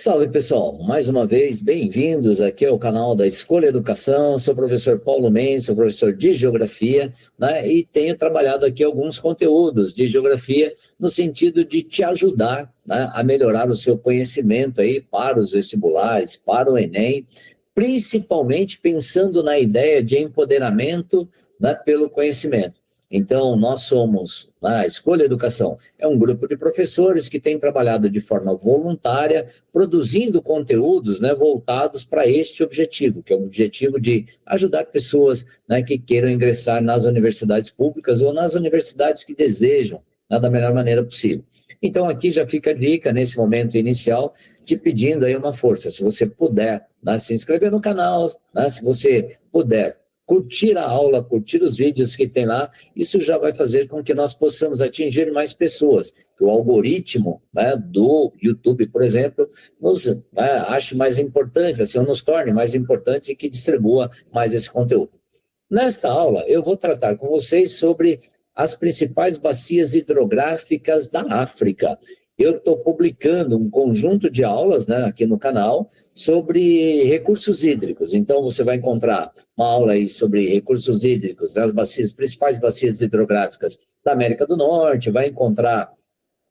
Salve pessoal, mais uma vez bem-vindos aqui ao canal da Escolha Educação. Sou o professor Paulo Mendes, sou professor de Geografia, né, e tenho trabalhado aqui alguns conteúdos de Geografia no sentido de te ajudar, né, a melhorar o seu conhecimento aí para os vestibulares, para o Enem, principalmente pensando na ideia de empoderamento, né, pelo conhecimento. Então, nós somos, a Escolha Educação, é um grupo de professores que tem trabalhado de forma voluntária, produzindo conteúdos, né, voltados para este objetivo, que é o objetivo de ajudar pessoas, né, que queiram ingressar nas universidades públicas ou nas universidades que desejam, né, da melhor maneira possível. Então, aqui já fica a dica, nesse momento inicial, te pedindo aí uma força, se você puder, né, se inscrever no canal, né, se você puder curtir a aula, curtir os vídeos que tem lá, isso já vai fazer com que nós possamos atingir mais pessoas, que o algoritmo, né, do YouTube, por exemplo, nos, né, ache mais importantes, assim, nos torne mais importantes e que distribua mais esse conteúdo. Nesta aula, eu vou tratar com vocês sobre as principais bacias hidrográficas da África. Eu estou publicando um conjunto de aulas, né, aqui no canal sobre recursos hídricos. Então, você vai encontrar uma aula aí sobre recursos hídricos, das bacias, principais bacias hidrográficas da América do Norte, vai encontrar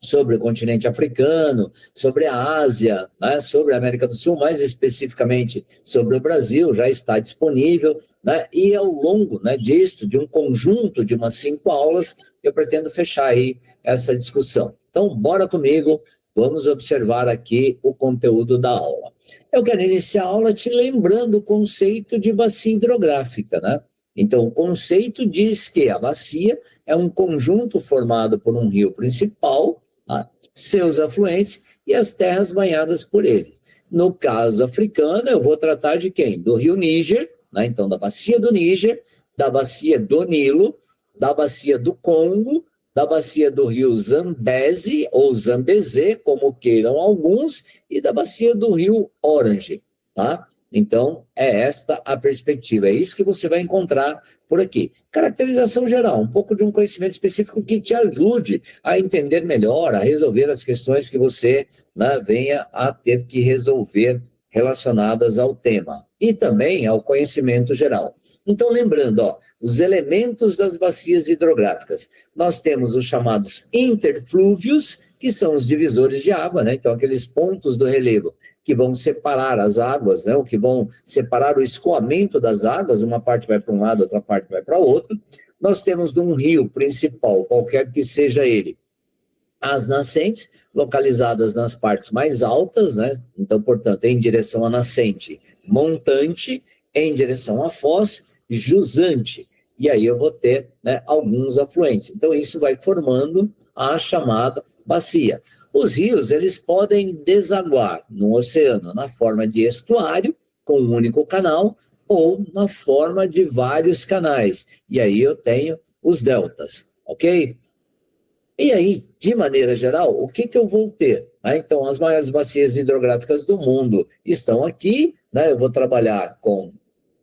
sobre o continente africano, sobre a Ásia, né, sobre a América do Sul, mais especificamente sobre o Brasil, já está disponível, né, e ao longo, né, disto, de um conjunto de umas 5 aulas, eu pretendo fechar aí essa discussão. Então, bora comigo, vamos observar aqui o conteúdo da aula. Eu quero iniciar a aula te lembrando o conceito de bacia hidrográfica, né? Então, o conceito diz que a bacia é um conjunto formado por um rio principal, tá, seus afluentes e as terras banhadas por eles. No caso africano, eu vou tratar de quem? Do rio Níger, né? Então, da bacia do Níger, da bacia do Nilo, da bacia do Congo, da bacia do rio Zambeze, ou Zambezê, como queiram alguns, e da bacia do rio Orange, tá? Então, é esta a perspectiva, é isso que você vai encontrar por aqui. Caracterização geral, um pouco de um conhecimento específico que te ajude a entender melhor, a resolver as questões que você, né, venha a ter que resolver relacionadas ao tema. E também ao conhecimento geral. Então, lembrando, ó, os elementos das bacias hidrográficas. Nós temos os chamados interflúvios, que são os divisores de água, né? Então, aqueles pontos do relevo que vão separar as águas, né? Ou que vão separar o escoamento das águas, uma parte vai para um lado, outra parte vai para outro. Nós temos de um rio principal, qualquer que seja ele, as nascentes, localizadas nas partes mais altas, né? Então, portanto, em direção à nascente, montante, em direção à foz, jusante. E aí eu vou ter, né, alguns afluentes. Então, isso vai formando a chamada bacia. Os rios, eles podem desaguar no oceano na forma de estuário, com um único canal, ou na forma de vários canais. E aí eu tenho os deltas, ok? E aí, de maneira geral, o que eu vou ter? Então, as maiores bacias hidrográficas do mundo estão aqui, né? Eu vou trabalhar com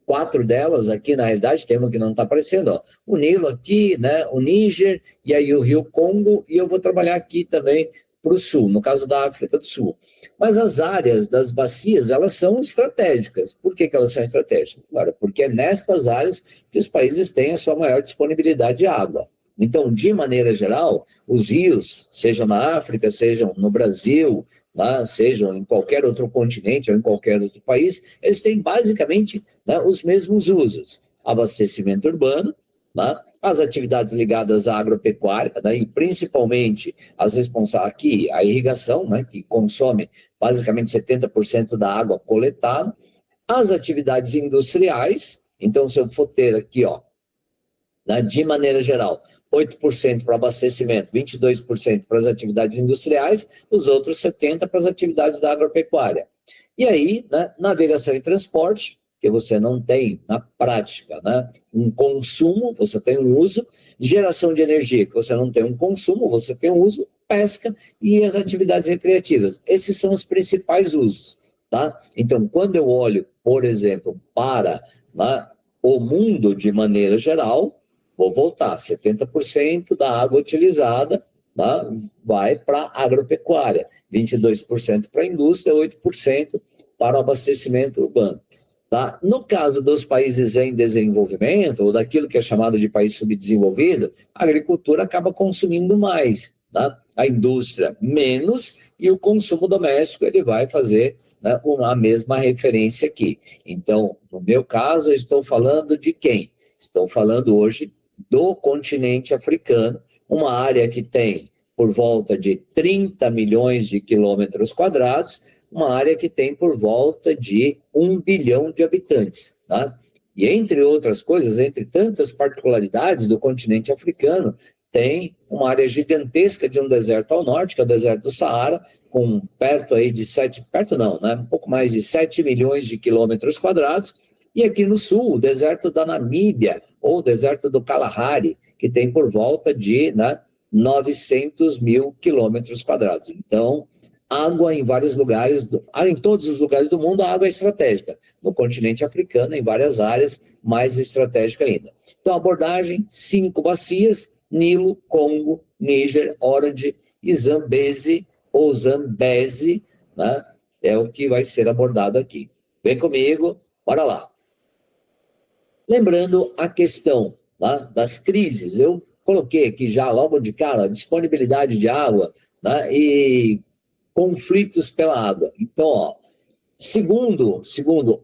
4 delas aqui, na realidade, tem uma que não está aparecendo, ó. O Nilo aqui, né? O Níger, e aí o Rio Congo, e eu vou trabalhar aqui também para o sul, no caso da África do Sul. Mas as áreas das bacias, elas são estratégicas. Por que elas são estratégicas? Claro, porque é nestas áreas que os países têm a sua maior disponibilidade de água. Então, de maneira geral, os rios, sejam na África, sejam no Brasil, lá, sejam em qualquer outro continente ou em qualquer outro país, eles têm basicamente, né, os mesmos usos. Abastecimento urbano, né, as atividades ligadas à agropecuária, né, e principalmente as responsáveis aqui, a irrigação, né, que consome basicamente 70% da água coletada, as atividades industriais. Então, se eu for ter aqui, ó, né, de maneira geral, 8% para abastecimento, 22% para as atividades industriais, os outros 70% para as atividades da agropecuária. E aí, né, navegação e transporte, que você não tem, na prática, né, um consumo, você tem um uso, geração de energia, que você não tem um consumo, você tem um uso, pesca e as atividades recreativas. Esses são os principais usos, tá? Então, quando eu olho, por exemplo, para, né, o mundo de maneira geral, vou voltar, 70% da água utilizada, tá, vai para a agropecuária, 22% para a indústria, 8% para o abastecimento urbano. Tá? No caso dos países em desenvolvimento, ou daquilo que é chamado de país subdesenvolvido, a agricultura acaba consumindo mais, tá? A indústria menos, e o consumo doméstico ele vai fazer, né, a mesma referência aqui. Então, no meu caso, eu estou falando de quem? Estou falando hoje do continente africano, uma área que tem por volta de 30 milhões de quilômetros quadrados, uma área que tem por volta de 1 bilhão de habitantes, tá? E entre outras coisas, entre tantas particularidades do continente africano, tem uma área gigantesca de um deserto ao norte, que é o deserto do Saara, com perto aí de 7, perto não, né? Um pouco mais de 7 milhões de quilômetros quadrados, e aqui no sul, o deserto da Namíbia, ou o deserto do Kalahari, que tem por volta de, né, 900 mil quilômetros quadrados. Então, água em vários lugares, em todos os lugares do mundo, a água é estratégica. No continente africano, em várias áreas, mais estratégica ainda. Então, abordagem, 5 bacias: Nilo, Congo, Níger, Orange e Zambeze, ou Zambeze, né? É o que vai ser abordado aqui. Vem comigo, bora lá. Lembrando a questão, tá, das crises, eu coloquei aqui já logo de cara a disponibilidade de água, né, e conflitos pela água. Então, ó, segundo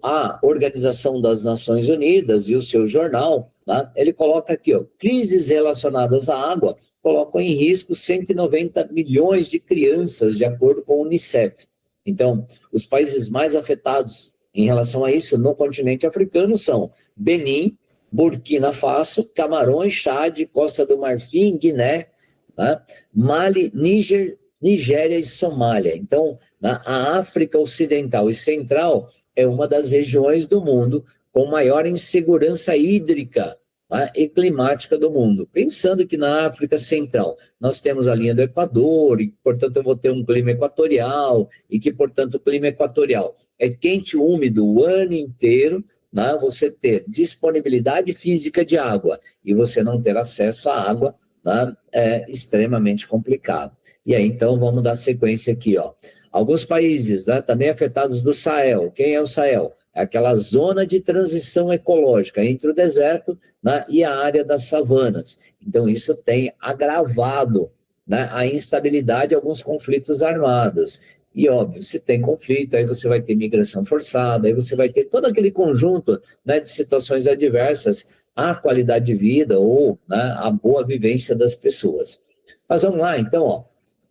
a Organização das Nações Unidas e o seu jornal, tá, ele coloca aqui, ó, crises relacionadas à água colocam em risco 190 milhões de crianças, de acordo com o Unicef. Então, os países mais afetados em relação a isso no continente africano são Benin, Burkina Faso, Camarões, Chad, Costa do Marfim, Guiné, tá? Mali, Níger, Nigéria e Somália. Então, a África Ocidental e Central é uma das regiões do mundo com maior insegurança hídrica, tá, e climática do mundo. Pensando que na África Central nós temos a linha do Equador, e, portanto, eu vou ter um clima equatorial, e que, portanto, o clima equatorial é quente e úmido o ano inteiro, né? Você ter disponibilidade física de água e você não ter acesso à água, né, é extremamente complicado. E aí, então, vamos dar sequência aqui, ó. Alguns países, né, também afetados do Sahel. Quem é o Sahel? É aquela zona de transição ecológica entre o deserto, né, e a área das savanas. Então, isso tem agravado, né, a instabilidade e alguns conflitos armados. E, óbvio, se tem conflito, aí você vai ter migração forçada, aí você vai ter todo aquele conjunto, né, de situações adversas à qualidade de vida ou, né, à boa vivência das pessoas. Mas vamos lá, então, ó.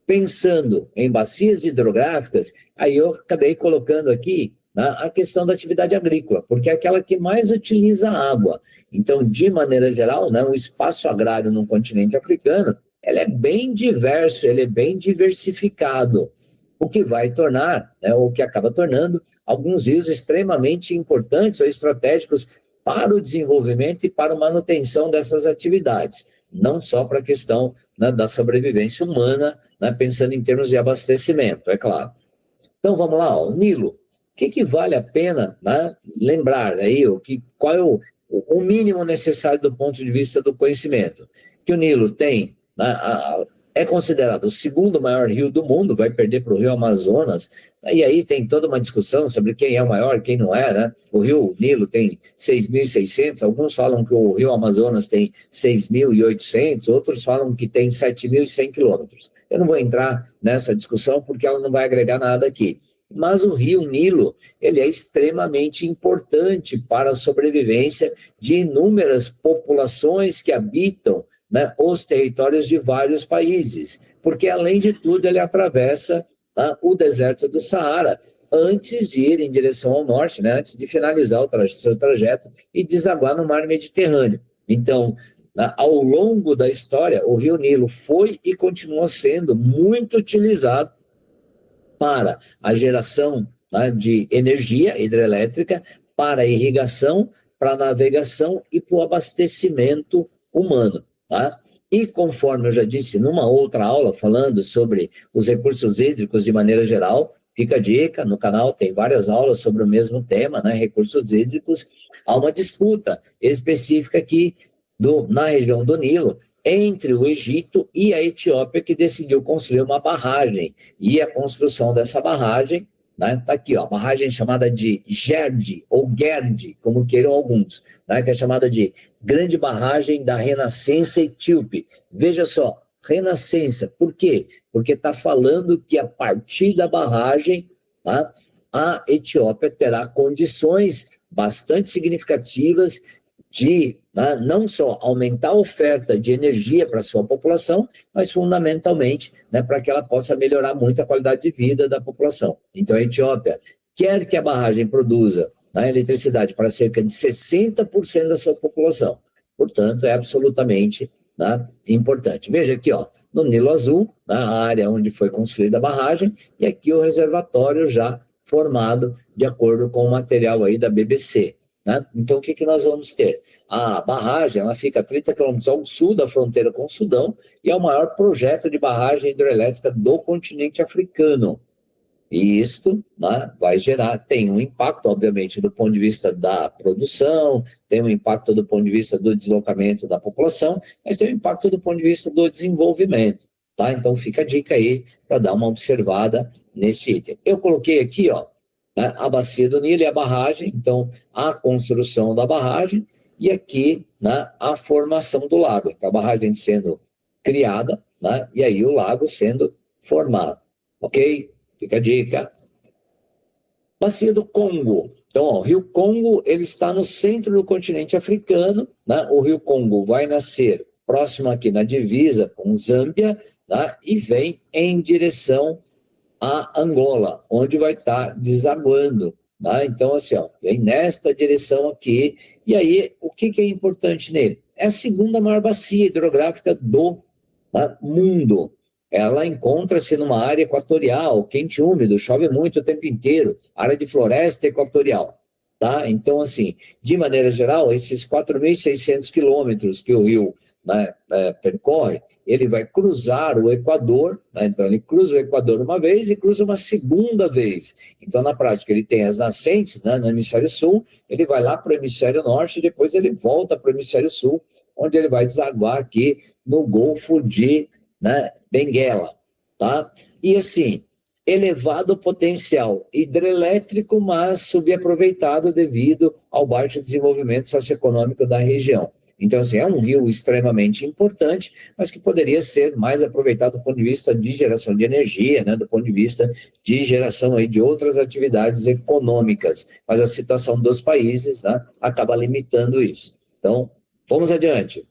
Pensando em bacias hidrográficas, aí eu acabei colocando aqui, né, a questão da atividade agrícola, porque é aquela que mais utiliza água. Então, de maneira geral, né, o espaço agrário no continente africano, ele é bem diverso, ele é bem diversificado, o que vai tornar, né, o que acaba tornando alguns rios extremamente importantes ou estratégicos para o desenvolvimento e para a manutenção dessas atividades, não só para a questão, né, da sobrevivência humana, né, pensando em termos de abastecimento, é claro. Então, vamos lá, ó, o Nilo. O que vale a pena, né, lembrar aí, qual é o mínimo necessário do ponto de vista do conhecimento? Que o Nilo tem, né, é considerado o segundo maior rio do mundo, vai perder para o rio Amazonas, e aí tem toda uma discussão sobre quem é o maior, quem não é, né? O rio Nilo tem 6.600, alguns falam que o rio Amazonas tem 6.800, outros falam que tem 7.100 quilômetros. Eu não vou entrar nessa discussão porque ela não vai agregar nada aqui. Mas o rio Nilo, ele é extremamente importante para a sobrevivência de inúmeras populações que habitam, né, os territórios de vários países, porque, além de tudo, ele atravessa, tá, o deserto do Saara, antes de ir em direção ao norte, né, antes de finalizar o seu trajeto e desaguar no mar Mediterrâneo. Então, ao longo da história, o rio Nilo foi e continua sendo muito utilizado para a geração, tá, de energia hidrelétrica, para a irrigação, para a navegação e para o abastecimento humano. Tá? E conforme eu já disse numa outra aula, falando sobre os recursos hídricos de maneira geral, fica a dica, no canal tem várias aulas sobre o mesmo tema, né, recursos hídricos, há uma disputa específica aqui na região do Nilo, entre o Egito e a Etiópia, que decidiu construir uma barragem. E a construção dessa barragem, né, está aqui, ó, barragem chamada de Gerd, ou Gerd, como queiram alguns, né, que é chamada de Grande Barragem da Renascença Etíope. Veja só, Renascença, por quê? Porque está falando que a partir da barragem, tá, a Etiópia terá condições bastante significativas de, né, não só aumentar a oferta de energia para a sua população, mas fundamentalmente, né, para que ela possa melhorar muito a qualidade de vida da população. Então a Etiópia quer que a barragem produza, né, eletricidade para cerca de 60% da sua população. Portanto, é absolutamente, né, importante. Veja aqui, ó, no Nilo Azul, na área onde foi construída a barragem, e aqui o reservatório já formado de acordo com o material aí da BBC. Né? Então, o que nós vamos ter? A barragem ela fica a 30 quilômetros ao sul da fronteira com o Sudão e é o maior projeto de barragem hidrelétrica do continente africano. E isto, né, vai gerar, tem um impacto, obviamente, do ponto de vista da produção, tem um impacto do ponto de vista do deslocamento da população, mas tem um impacto do ponto de vista do desenvolvimento. Tá? Então, fica a dica aí para dar uma observada nesse item. Eu coloquei aqui, ó, né, a bacia do Nilo e a barragem, então a construção da barragem e aqui, né, a formação do lago, então a barragem sendo criada, né, e aí o lago sendo formado, ok? Fica a dica. Bacia do Congo, então ó, o Rio Congo ele está no centro do continente africano, né, o Rio Congo vai nascer próximo aqui na divisa com Zâmbia, né, e vem em direção a Angola, onde vai estar desaguando. Tá? Então, assim, ó, vem nesta direção aqui. E aí, o que é importante nele? É a segunda maior bacia hidrográfica do, tá, mundo. Ela encontra-se numa área equatorial, quente e úmido, chove muito o tempo inteiro, área de floresta equatorial. Tá? Então, assim, de maneira geral, esses 4.600 quilômetros que o rio, né, percorre, ele vai cruzar o Equador, né? Então ele cruza o Equador uma vez e cruza uma segunda vez. Então, na prática, ele tem as nascentes, né, no hemisfério sul, ele vai lá para o hemisfério norte e depois ele volta para o hemisfério sul, onde ele vai desaguar aqui no Golfo de, né, Benguela. Tá? E assim, elevado potencial hidrelétrico, mas subaproveitado devido ao baixo desenvolvimento socioeconômico da região. Então, assim, é um rio extremamente importante, mas que poderia ser mais aproveitado do ponto de vista de geração de energia, né, do ponto de vista de geração aí de outras atividades econômicas. Mas a situação dos países, né, acaba limitando isso. Então, vamos adiante.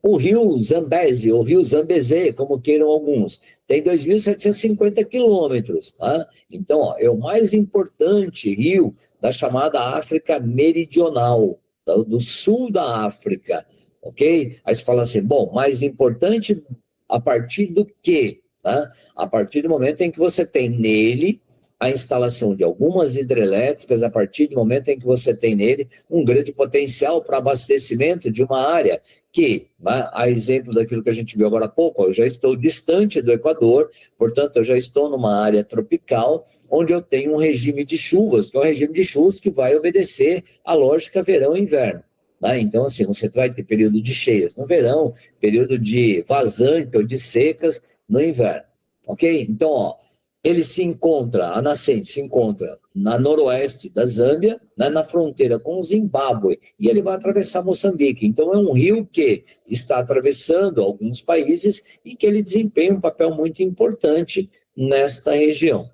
O rio Zambeze, ou rio Zambeze, como queiram alguns, tem 2.750 quilômetros. Tá? Então, ó, é o mais importante rio da chamada África Meridional, do sul da África, ok? Aí você fala assim, bom, mais importante a partir do quê? Tá? A partir do momento em que você tem nele a instalação de algumas hidrelétricas, a partir do momento em que você tem nele um grande potencial para abastecimento de uma área que, né, a exemplo daquilo que a gente viu agora há pouco, eu já estou distante do Equador, portanto, eu já estou numa área tropical, onde eu tenho um regime de chuvas, que é um regime de chuvas que vai obedecer à lógica verão e inverno. Né? Então, assim, você vai ter período de cheias no verão, período de vazante ou de secas no inverno. Ok? Então, ó, ele se encontra, a nascente se encontra na noroeste da Zâmbia, né, na fronteira com o Zimbábue, e ele vai atravessar Moçambique. Então é um rio que está atravessando alguns países e que ele desempenha um papel muito importante nesta região,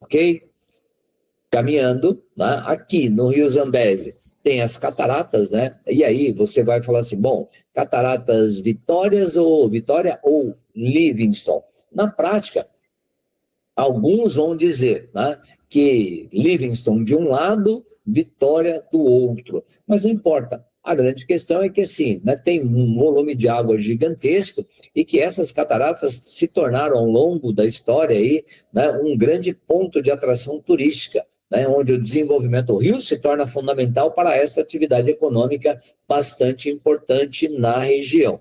ok? Caminhando, né, aqui no rio Zambeze, tem as cataratas, né? E aí você vai falar assim, bom, cataratas Vitória ou Livingstone. Na prática, alguns vão dizer, né, que Livingstone de um lado, Vitória do outro, mas não importa. A grande questão é que, assim, né, tem um volume de água gigantesco e que essas cataratas se tornaram, ao longo da história, aí, né, um grande ponto de atração turística, né, onde o desenvolvimento do rio se torna fundamental para essa atividade econômica bastante importante na região.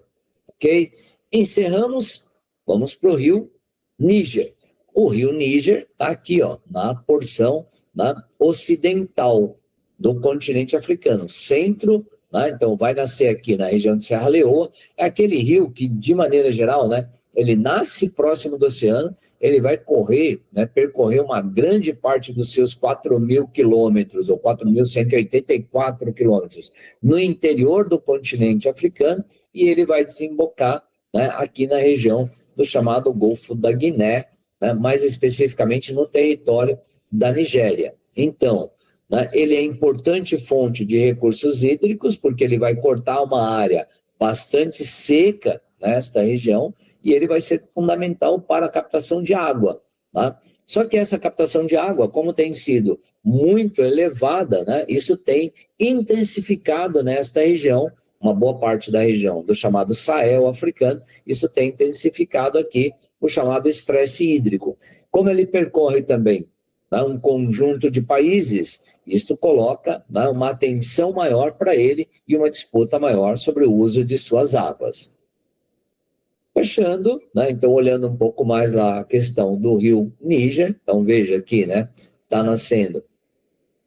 Ok? Encerramos, vamos para o rio Níger. O rio Níger está aqui, ó, na porção, né, ocidental do continente africano, centro né? Então vai nascer aqui na região de Serra Leoa, é aquele rio que, de maneira geral, né, ele nasce próximo do oceano, ele vai correr, né, percorrer uma grande parte dos seus 4.000 quilômetros, ou 4.184 quilômetros, no interior do continente africano, e ele vai desembocar, né, aqui na região do chamado Golfo da Guiné, né, mais especificamente no território da Nigéria. Então, né, ele é importante fonte de recursos hídricos, porque ele vai cortar uma área bastante seca nesta região, e ele vai ser fundamental para a captação de água. Tá? Só que essa captação de água, como tem sido muito elevada, né, isso tem intensificado nesta região, uma boa parte da região do chamado Sahel africano, isso tem intensificado aqui o chamado estresse hídrico. Como ele percorre também, né, um conjunto de países, isto coloca, né, uma atenção maior para ele e uma disputa maior sobre o uso de suas águas. Fechando, né, então olhando um pouco mais a questão do rio Níger, então veja aqui, né, está nascendo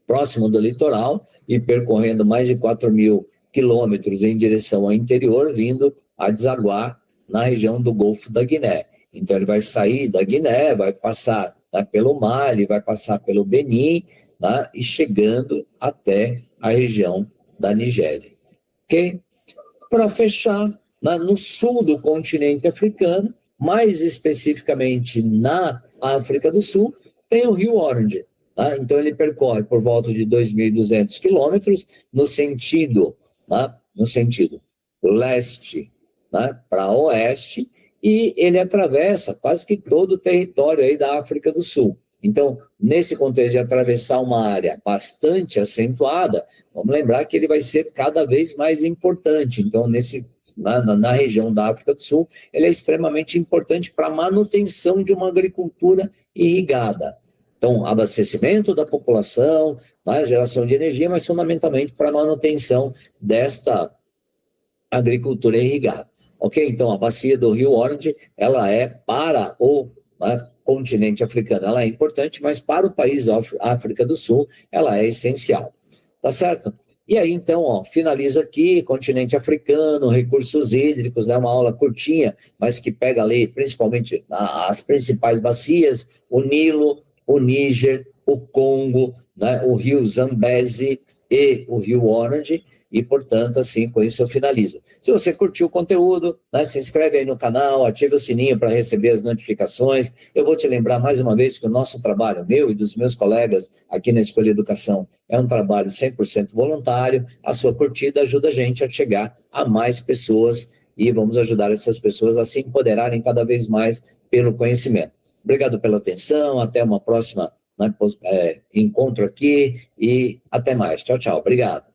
próximo do litoral e percorrendo mais de 4.000 quilômetros em direção ao interior, vindo a desaguar na região do Golfo da Guiné. Então ele vai sair da Guiné, vai passar, né, pelo Mali, vai passar pelo Benin, né, e chegando até a região da Nigéria. Ok? Para fechar, no sul do continente africano, mais especificamente na África do Sul, tem o Rio Orange. Tá? Então, ele percorre por volta de 2.200 quilômetros no sentido leste, né, para oeste, e ele atravessa quase que todo o território aí da África do Sul. Então, nesse contexto de atravessar uma área bastante acentuada, vamos lembrar que ele vai ser cada vez mais importante. Então, na região da África do Sul, ele é extremamente importante para a manutenção de uma agricultura irrigada. Então, abastecimento da população, né, geração de energia, mas fundamentalmente para a manutenção desta agricultura irrigada. Ok? Então, a bacia do Rio Orange, ela é para o continente africano, ela é importante, mas para o país África do Sul, ela é essencial. Tá certo? E aí, então, finalizo aqui, continente africano, recursos hídricos, né, uma aula curtinha, mas que pega ali principalmente as principais bacias, o Nilo, o Níger, o Congo, né, o rio Zambeze e o rio Orange, e, portanto, assim, com isso eu finalizo. Se você curtiu o conteúdo, né, se inscreve aí no canal, ativa o sininho para receber as notificações. Eu vou te lembrar mais uma vez que o nosso trabalho, meu e dos meus colegas aqui na Escolha Educação, é um trabalho 100% voluntário. A sua curtida ajuda a gente a chegar a mais pessoas e vamos ajudar essas pessoas a se empoderarem cada vez mais pelo conhecimento. Obrigado pela atenção, até uma próxima, né, encontro aqui e até mais. Tchau, tchau. Obrigado.